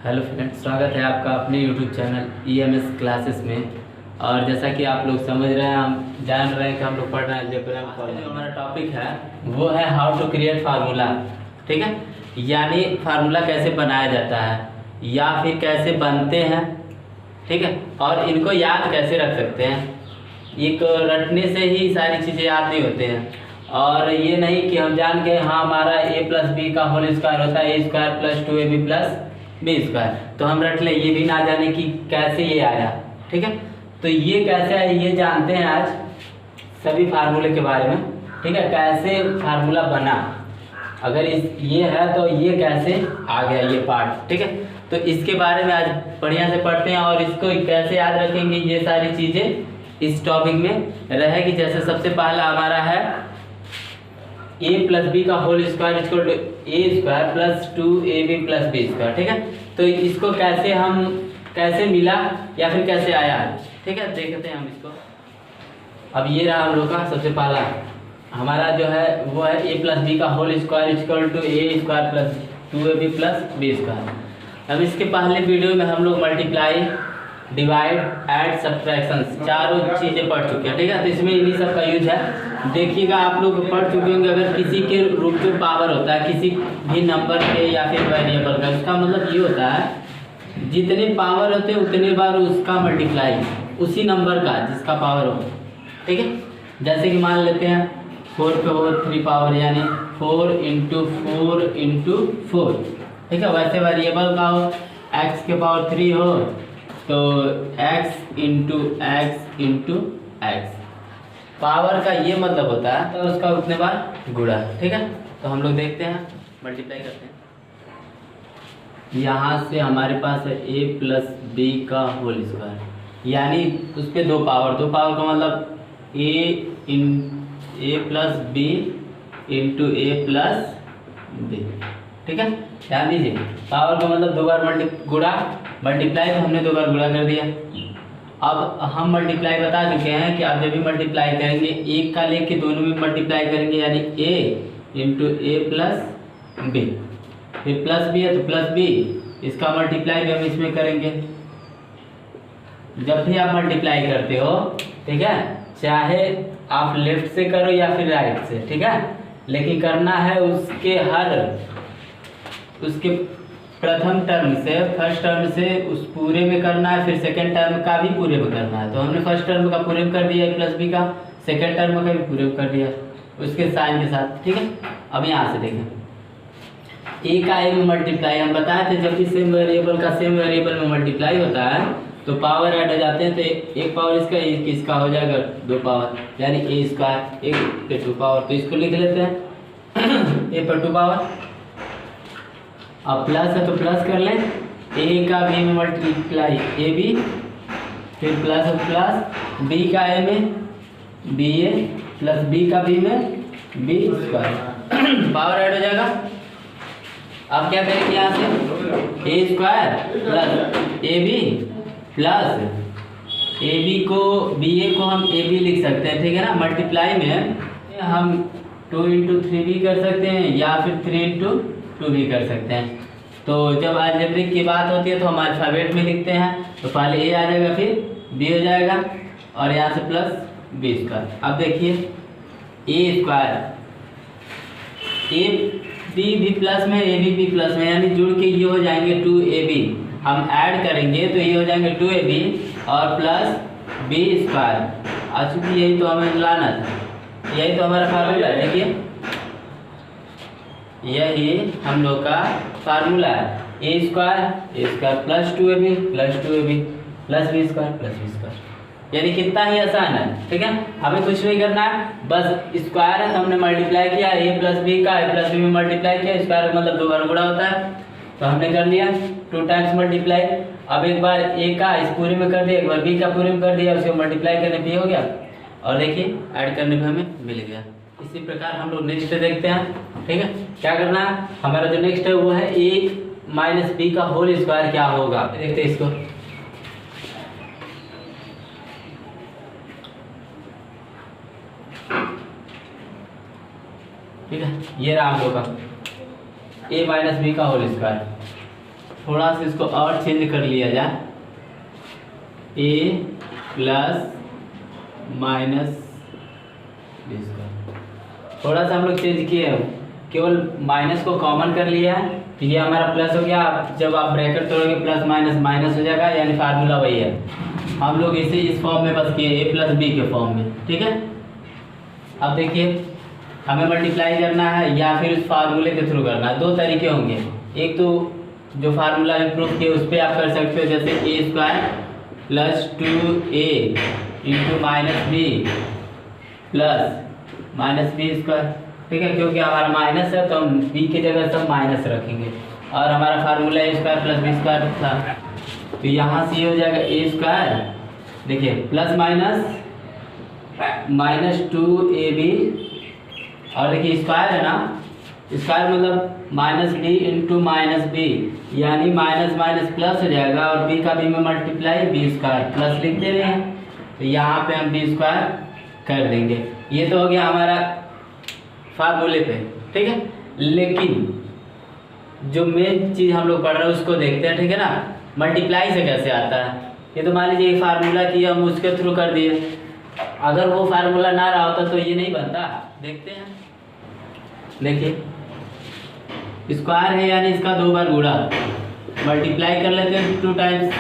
Hello friends, स्वागत है आपका अपने यूट्यूब चैनल EMS क्लासेस में। और जैसा कि आप लोग समझ रहे हैं, हम जान रहे हैं कि हम लोग पढ़ रहे हैं अलजेब्रा फॉर्मूला। जो हमारा टॉपिक है वो है हाउ टू क्रिएट फार्मूला। ठीक है, यानी फार्मूला कैसे बनाया जाता है या फिर कैसे बनते हैं। ठीक है, और इनको याद कैसे रख सकते हैं। एक रटने से ही सारी चीज़ें याद नहीं होते हैं, और ये नहीं कि हम जान के हाँ हमारा a + b का होल स्क्वायर होता है a² + 2ab + b², तो हम रट ले, ये भी ना जाने कि कैसे ये आया। ठीक है, तो ये कैसे आया ये जानते हैं आज सभी फार्मूले के बारे में। ठीक है, कैसे फार्मूला बना, अगर ये है तो ये कैसे आ गया ये पार्ट। ठीक है, तो इसके बारे में आज बढ़िया से पढ़ते हैं और इसको कैसे याद रखेंगे, ये सारी चीज़ें इस टॉपिक में रहेगी। जैसे सबसे पहला हमारा है a + b का whole square = a² + 2ab + b²। ठीक है, तो इसको कैसे मिला या फिर कैसे आया। ठीक है, देखते हैं हम इसको। अब ये रहा हम लोग का सबसे पहला, हमारा जो है वो है a + b का whole square = a² + 2ab + b²। अब इसके पहले वीडियो में हम लोग मल्टीप्लाई, डिवाइड, ऐड, सब्ट्रैक्शंस चारों चीज़ें पढ़ चुके हैं। ठीक है, तो इसमें इन्हीं सब का यूज है। देखिएगा आप लोग पढ़ चुके होंगे, अगर किसी के रूप में पावर होता है किसी भी नंबर के या फिर वेरिएबल का, इसका मतलब ये होता है जितने पावर होते हैं उतने बार उसका मल्टीप्लाई उसी नंबर का जिसका पावर हो। ठीक है, जैसे कि मान लेते हैं 4 पे हो 3 पावर, यानी 4 × 4 × 4। ठीक है, वैसे वेरिएबल का हो x के पावर 3 हो तो x × x × x। पावर का ये मतलब होता है तो उसका उतने बार गुणा। ठीक है, तो हम लोग देखते हैं, मल्टीप्लाई करते हैं। यहाँ से हमारे पास है a + b का होल स्क्वायर, यानी उस पर दो पावर का मतलब a + b × a + b। ठीक है, ध्यान दीजिए, पावर का मतलब दो बार मल्टीप्लाई, तो हमने दो बार गुणा कर दिया। अब हम मल्टीप्लाई बता चुके हैं कि आप जब भी मल्टीप्लाई करेंगे एक का लेके दोनों में मल्टीप्लाई करेंगे, यानी a × a + b, फिर प्लस b है तो प्लस b, इसका मल्टीप्लाई भी हम इसमें करेंगे। जब भी आप मल्टीप्लाई करते हो, ठीक है, चाहे आप लेफ्ट से करो या फिर राइट से, ठीक है, लेकिन करना है उसके प्रथम टर्म से, फर्स्ट टर्म से उस पूरे में करना है, फिर सेकंड टर्म का भी पूरे में करना है। तो हमने फर्स्ट टर्म का पूरे में कर दिया + b का, सेकंड टर्म का भी पूरे में कर दिया उसके साइन के साथ। ठीक है, अब यहाँ से देखें a का a में मल्टीप्लाई, हम बताए थे जब भी सेम वेरिएबल का सेम वेरिएबल में मल्टीप्लाई होता है तो पावर ऐड हो जाते हैं, तो एक पावर इसका हो जाएगा 2 पावर, यानी a², 1 पे 2 पावर, तो इसको लिख लेते हैं a पर 2 पावर। अब प्लस है तो प्लस कर लें, a का b में मल्टीप्लाई ab, फिर प्लस b का a में ba + b का b में b², पावर ऐड हो जाएगा। अब क्या करेंगे, यहाँ से a² + ab + ab को ba को हम ab लिख सकते हैं। ठीक है ना, मल्टीप्लाई में हम 2 × 3 भी कर सकते हैं या फिर 3 × 2 भी कर सकते हैं। तो जब अलजेब्रिक की बात होती है तो हम अल्फ़ाबेट में लिखते हैं, तो पहले a आ जाएगा फिर b हो जाएगा और यहाँ से + b²। अब देखिए a², ab भी प्लस में ab भी प्लस में, यानी जुड़ के ये हो जाएंगे 2ab। हम ऐड करेंगे तो ये हो जाएंगे 2ab और + b²। चूँकि यही तो हमें लाना था, यही तो हमारा फार्मूला है। देखिए यही हम लोग का फार्मूला है, a² + 2ab + 2ab + b²। यानी कितना ही आसान है। ठीक है, हमें कुछ नहीं करना है, बस स्क्वायर है तो हमने मल्टीप्लाई किया, a + b का a + b में मल्टीप्लाई किया, स्क्वायर मतलब 2 बार गुणा होता है, तो हमने कर लिया 2 टाइम्स मल्टीप्लाई। अब एक बार a का इस पूरे में कर दिया, एक बार b का पूरे में कर दिया, उसको मल्टीप्लाई करने पे हो गया, और देखिए ऐड करने पे हमें मिल गया। इसी प्रकार हम लोग नेक्स्ट देखते हैं। ठीक है, क्या करना है, हमारा जो नेक्स्ट है वो है a - b का होल स्क्वायर क्या होगा, देखते हैं इसको। ठीक है, ये रहा हम लोग का a - b का होल स्क्वायर। थोड़ा सा इसको और चेंज कर लिया जाए, ए प्लस माइनस बी स्क्वायर। थोड़ा सा हम लोग चेंज किए हैं, केवल माइनस को कॉमन कर लिया है, तो ये हमारा प्लस हो गया। जब आप ब्रैकेट तोड़ोगे प्लस माइनस माइनस हो जाएगा, यानी फार्मूला वही है। हम लोग इसे इस फॉर्म में बस किए, ए प्लस बी के फॉर्म में, ठीक है। अब देखिए हमें मल्टीप्लाई करना है या फिर उस फार्मूले के थ्रू करना है। दो तरीके होंगे, एक तो जो फार्मूला में प्रूफ किया उस पर आप कर सकते हो, जैसे a square plus 2a into minus b plus minus b square, ठीक है। क्योंकि हमारा माइनस है तो हम बी की जगह सब माइनस रखेंगे, और हमारा formula a square plus b square था, तो यहाँ से ये हो जाएगा ए स्क्वायर, देखिए प्लस माइनस माइनस 2ab, और देखिए स्क्वायर है ना, स्क्वायर मतलब minus b into minus b, यानी माइनस माइनस प्लस हो जाएगा, और बी का बी में मल्टीप्लाई बी स्क्वायर प्लस लिख दे रहे हैं, तो यहाँ पे हम बी स्क्वायर कर देंगे। ये तो हो गया हमारा फार्मूले पे, ठीक है। लेकिन जो मेन चीज़ हम लोग पढ़ रहे हैं उसको देखते हैं, ठीक है ना। मल्टीप्लाई से कैसे आता है, ये तो मान लीजिए फार्मूला किया हम उसके थ्रू कर दिए, अगर वो फार्मूला ना रहा होता तो ये नहीं बनता। देखते हैं, देखिए स्क्वायर है यानी इसका 2 बार गुणा, मल्टीप्लाई कर लेते हैं 2 टाइम्स।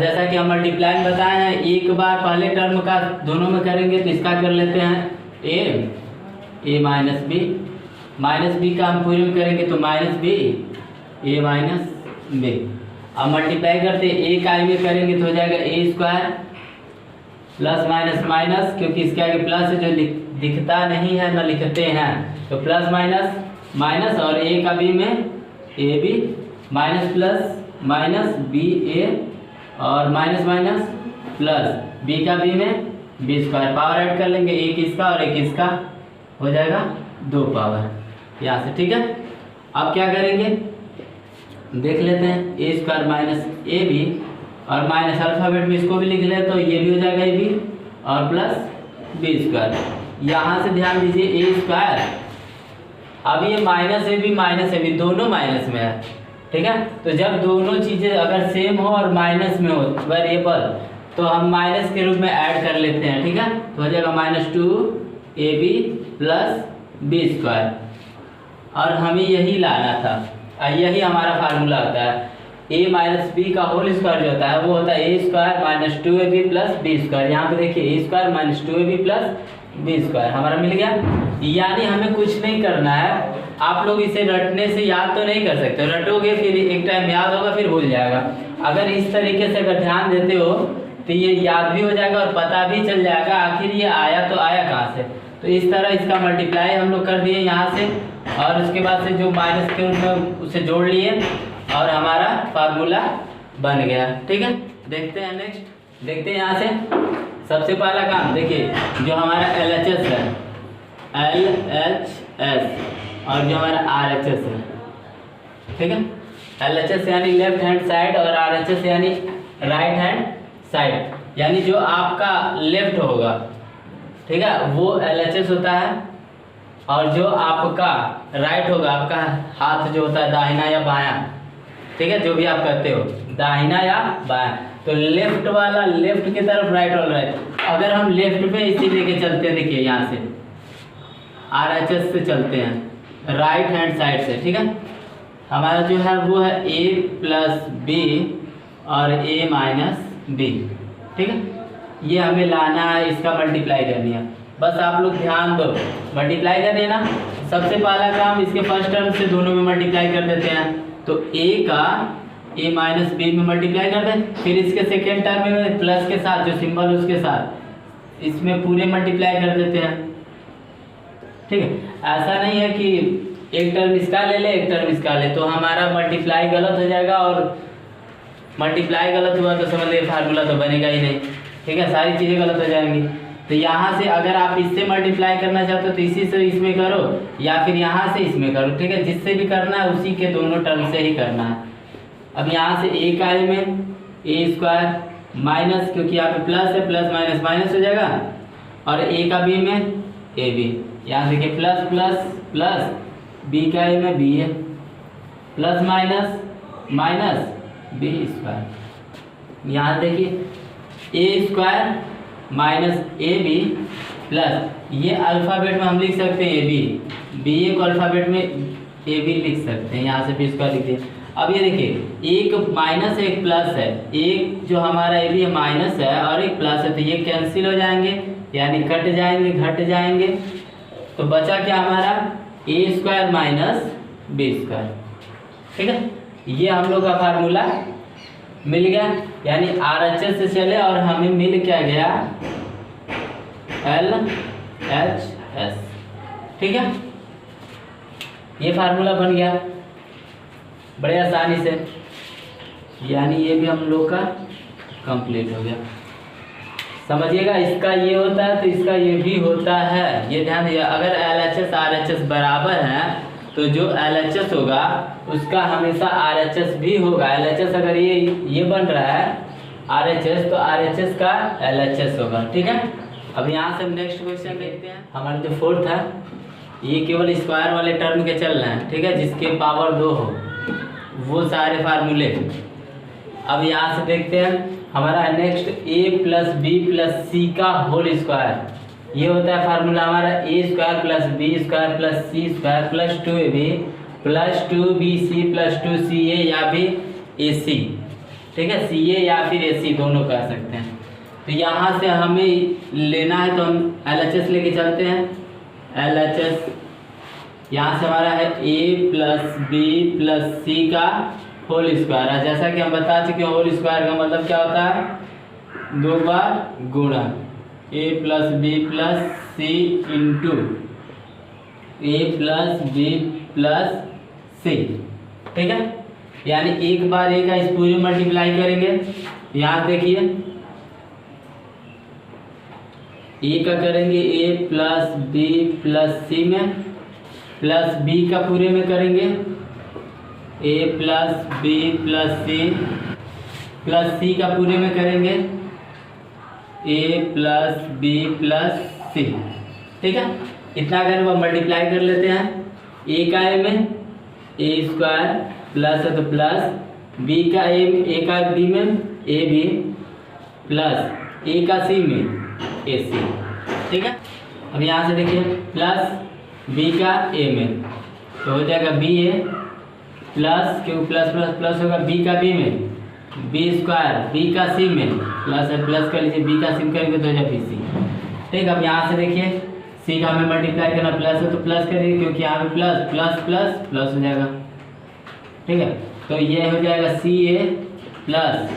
जैसा कि हम मल्टीप्लाई में बताए हैं, एक बार पहले टर्म का दोनों में करेंगे तो इसका कर लेते हैं ए माइनस बी का हम पूरे में करेंगे तो माइनस बी ए माइनस बी। अब मल्टीप्लाई करते ए का आई में करेंगे तो हो जाएगा a square plus minus minus, क्योंकि इसके आगे प्लस है जो दिखता नहीं है ना लिखते हैं, तो प्लस माइनस माइनस, और ए का बी में a b minus plus minus b a, और माइनस माइनस प्लस बी का बी में बी स्क्वायर। पावर ऐड कर लेंगे, एक इसका और एक इसका, हो जाएगा 2 पावर यहाँ से, ठीक है। अब क्या करेंगे देख लेते हैं, ए स्क्वायर माइनस ए बी, और माइनस अल्फ़ाबेट में इसको भी लिख ले तो ये भी हो जाएगा ए बी, और प्लस बी स्क्वायर। यहाँ से ध्यान दीजिए ए स्क्वायर, अब ये माइनस ए बी दोनों माइनस में है, ठीक है। तो जब दोनों चीज़ें अगर सेम हो और माइनस में हो वेरिएबल, तो हम माइनस के रूप में ऐड कर लेते हैं, ठीक है। तो हो जाएगा -2ab प्लस बी स्क्वायर, और हमें यही लाना था, यही हमारा फार्मूला होता है। a माइनस बी का होल स्क्वायर जो होता है वो होता है a square minus 2ab plus b square. यहाँ पे देखिए a square minus 2ab plus b square हमारा मिल गया। यानी हमें कुछ नहीं करना है, आप लोग इसे रटने से याद तो नहीं कर सकते, रटोगे फिर एक टाइम याद होगा फिर भूल जाएगा। अगर इस तरीके से अगर ध्यान देते हो तो ये याद भी हो जाएगा और पता भी चल जाएगा आखिर ये आया तो आया कहाँ से। तो इस तरह इसका मल्टीप्लाई हम लोग कर दिए यहाँ से, और उसके बाद से जो माइनस के रूप में उसे जोड़ लिए और हमारा फार्मूला बन गया, ठीक है। देखते हैं नेक्स्ट, देखते हैं यहाँ से सबसे पहला काम देखिए, जो हमारा LHS है LHS और जो हमारा RHS है, ठीक है। LHS यानी लेफ्ट हैंड साइड और RHS यानी राइट हैंड साइड, यानी जो आपका लेफ्ट होगा, ठीक है, वो LHS होता है, और जो आपका राइट होगा, आपका हाथ जो होता है दाहिना या बायां, ठीक है, जो भी आप करते हो दाहिना या बायां, तो लेफ्ट वाला लेफ्ट की तरफ, राइट वाला राइट। अगर हम लेफ्ट पे इसी लेके चलते हैं, देखिए यहाँ से RHS से चलते हैं राइट हैंड साइड से, ठीक है। हमारा जो है वो है a प्लस बी और a माइनस बी, ठीक है। ये हमें लाना है, इसका मल्टीप्लाई करनी है, बस आप लोग ध्यान दो। मल्टीप्लाई करनी है ना, सबसे पहला काम इसके फर्स्ट टर्म से दोनों में मल्टीप्लाई कर देते हैं, तो a का a माइनस बी में मल्टीप्लाई कर दें, फिर इसके सेकेंड टर्म में प्लस के साथ जो सिंबल उसके साथ इसमें पूरे मल्टीप्लाई कर देते हैं, ठीक है। ऐसा नहीं है कि एक टर्म इसका ले ले एक टर्म इसका ले, तो हमारा मल्टीप्लाई गलत हो जाएगा, और मल्टीप्लाई गलत हुआ तो समझ लीजिए फार्मूला तो बनेगा ही नहीं, ठीक है, सारी चीज़ें गलत हो जाएंगी। तो यहाँ से अगर आप इससे मल्टीप्लाई करना चाहते हो तो इसी से इसमें करो, या फिर यहाँ से इसमें करो, ठीक है। जिससे भी करना है उसी के दोनों टर्म से ही करना है। अब यहाँ से a का में ए स्क्वायर माइनस, क्योंकि यहाँ पे प्लस है, प्लस माइनस माइनस हो जाएगा, और a का b में ए बी, यहाँ देखिए प्लस प्लस प्लस b का a में b है, plus minus minus b square. यहाँ देखिए a square minus a b plus, ये अल्फ़ाबेट में हम लिख सकते हैं ए बी, बी ए को अल्फ़ाबेट में ए बी लिख सकते हैं, यहाँ से बी स्क्वायर लिख दिया। अब ये देखिए एक माइनस एक प्लस है, एक जो हमारा ए बी है माइनस है और एक प्लस है, तो ये कैंसिल हो जाएंगे यानी कट जाएंगे घट जाएंगे, तो बचा क्या हमारा a square minus b square. ठीक है, ये हम लोग का फार्मूला मिल गया, यानी RHS से चले और हमें मिल क्या गया LHS। ठीक है, ये फार्मूला बन गया बड़े आसानी से, यानी ये भी हम लोग का कंप्लीट हो गया। समझिएगा, इसका ये होता है तो इसका ये भी होता है, ये ध्यान दिया। अगर LHS RHS बराबर है तो जो LHS होगा उसका हमेशा RHS भी होगा। LHS अगर ये बन रहा है RHS तो RHS का LHS होगा। ठीक है, अब यहाँ से हम नेक्स्ट क्वेश्चन देखते हैं। हमारे जो फोर्थ है ये केवल स्क्वायर वाले टर्म के चल रहे हैं। ठीक है, जिसके पावर 2 हो वो सारे फार्मूले। अब यहाँ से देखते हैं हमारा next a plus b plus c का होल स्क्वायर, ये होता है फार्मूला हमारा a square plus b square plus c square plus 2ab plus 2bc plus 2ca या फिर ac। ठीक है, ca या फिर ac दोनों कह सकते हैं। तो यहाँ से हमें लेना है तो हम LHS लेके चलते हैं। LHS यहाँ से हमारा है a plus b plus c का होल स्क्वायर है। जैसा कि हम बता चुके हैं होल स्क्वायर का मतलब क्या होता है 2 बार गुणा a plus b plus c into a plus b plus c. ठीक है, यानी एक बार ए का इस पूरे मल्टीप्लाई करेंगे। यहाँ देखिए ए का करेंगे a plus b plus c में, प्लस बी का पूरे में करेंगे a plus b plus c, plus c का पूरे में करेंगे a plus b plus c. ठीक है, इतना अगर वो मल्टीप्लाई कर लेते हैं a का a में a स्क्वायर प्लस है तो प्लस b का a का b में a b प्लस a का c में a c। ठीक है, अब यहाँ से देखिए प्लस b का a में तो हो जाएगा b a प्लस क्यों प्लस प्लस प्लस होगा b का b में बी स्क्वायर बी का सी में प्लस है प्लस कर लीजिए बी का सी करेंगे तो हो जाए बी सी। ठीक, अब यहाँ से देखिए सी का हमें मल्टीप्लाई करना प्लस है तो प्लस करिए क्योंकि यहाँ पे प्लस प्लस प्लस प्लस हो जाएगा। ठीक है, तो ये हो जाएगा सी ए plus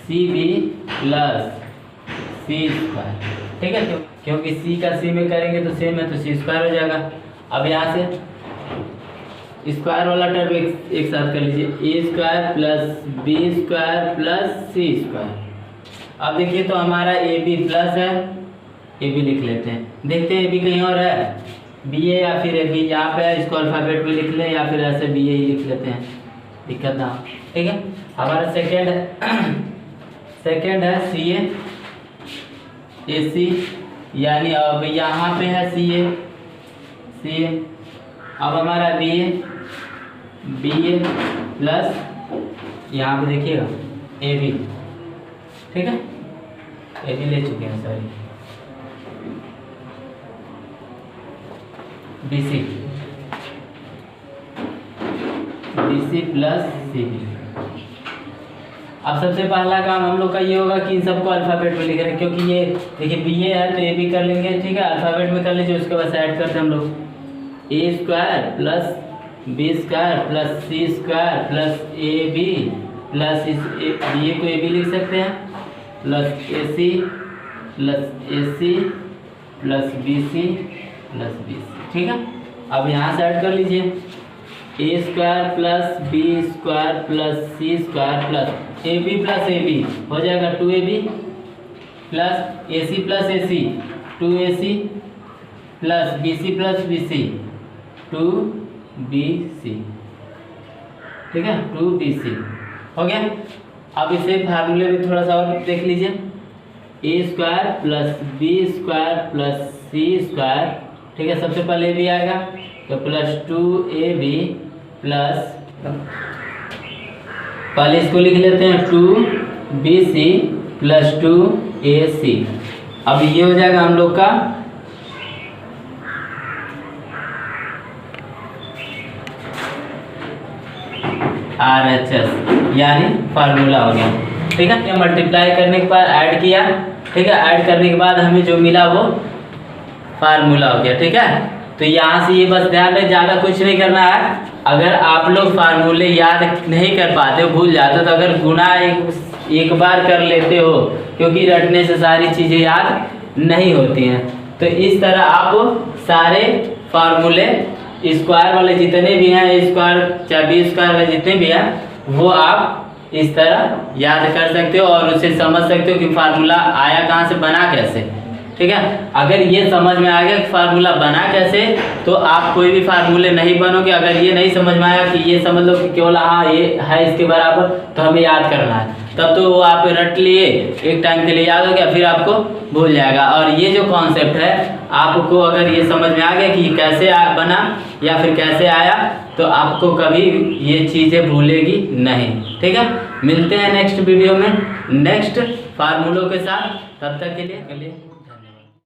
c B plus c square. ठीक है, क्योंकि सी का सी में करेंगे तो सेम है तो सी स्क्वायर हो जाएगा। अब यहाँ से स्क्वायर वाला टर्म एक साथ कर लीजिए a square plus b square plus c square. अब देखिए तो हमारा ए बी प्लस है, ए बी लिख लेते हैं, देखते हैं ए बी कहीं और है बी ए या फिर ए बी, यहाँ पे है इसको अल्फ़ाबेट में लिख लें या फिर ऐसे बी ए ही लिख लेते हैं, दिक्कत ना। ठीक है, हमारा सेकेंड है सी ए सी, यानी अब यहाँ पे है सी ए, अब हमारा बी ए प्लस यहाँ पे देखिएगा ए बी। ठीक है, ए बी ले चुके हैं sorry, b c plus c b. अब सबसे पहला काम हम लोग का ये होगा कि इन सबको अल्फ़ाबेट में लिख रहे हैं, क्योंकि ये देखिए बी ए है तो ए बी कर लेंगे। ठीक है, अल्फ़ाबेट में कर लीजिए, उसके बाद ऐड करते हैं हम लोग a square plus b square plus c square plus a b plus b a को ए बी लिख सकते हैं plus a c plus b c. ठीक है, अब यहाँ से ऐड कर लीजिए a square plus b square plus c square plus a b हो जाएगा 2ab plus a c 2ac plus b c 2bc। ठीक है, 2bc हो गया। अब इसे फार्मूले में थोड़ा सा और देख लीजिए a square plus b square plus c square. ठीक है, सबसे पहले भी आएगा तो प्लस 2ab प्लस, पहले इसको लिख लेते हैं 2BC प्लस 2AC। अब ये हो जाएगा हम लोग का RHS, यानी फार्मूला हो गया। ठीक है, ये मल्टीप्लाई करने के बाद ऐड किया। ठीक है, ऐड करने के बाद हमें जो मिला वो फार्मूला हो गया। ठीक है, तो यहाँ से ये बस ध्यान रहे, ज़्यादा कुछ नहीं करना है। अगर आप लोग फार्मूले याद नहीं कर पाते हो, भूल जाते हो, तो अगर गुणा एक बार कर लेते हो, क्योंकि रटने से सारी चीज़ें याद नहीं होती हैं। तो इस तरह आप सारे फार्मूले स्क्वायर वाले जितने भी हैं, स्क्वायर चाहे बी स्क्वायर वाले जितने भी हैं, वो आप इस तरह याद कर सकते हो और उसे समझ सकते हो कि फार्मूला आया कहाँ से, बना कैसे। ठीक है, अगर ये समझ में आ गया कि फार्मूला बना कैसे, तो आप कोई भी फार्मूले नहीं बनोगे। अगर ये नहीं समझ में आया कि ये समझ लो कि केवल हाँ ये है इसके बराबर, तो हमें याद करना है, तब तो वो आप रट लिए, एक टाइम के लिए याद हो गया, फिर आपको भूल जाएगा। और ये जो कॉन्सेप्ट है, आपको अगर ये समझ में आ गया कि कैसे बना या फिर कैसे आया, तो आपको कभी ये चीज़ें भूलेगी नहीं। ठीक है, मिलते हैं नेक्स्ट वीडियो में नेक्स्ट फार्मूलों के साथ। तब तक के लिए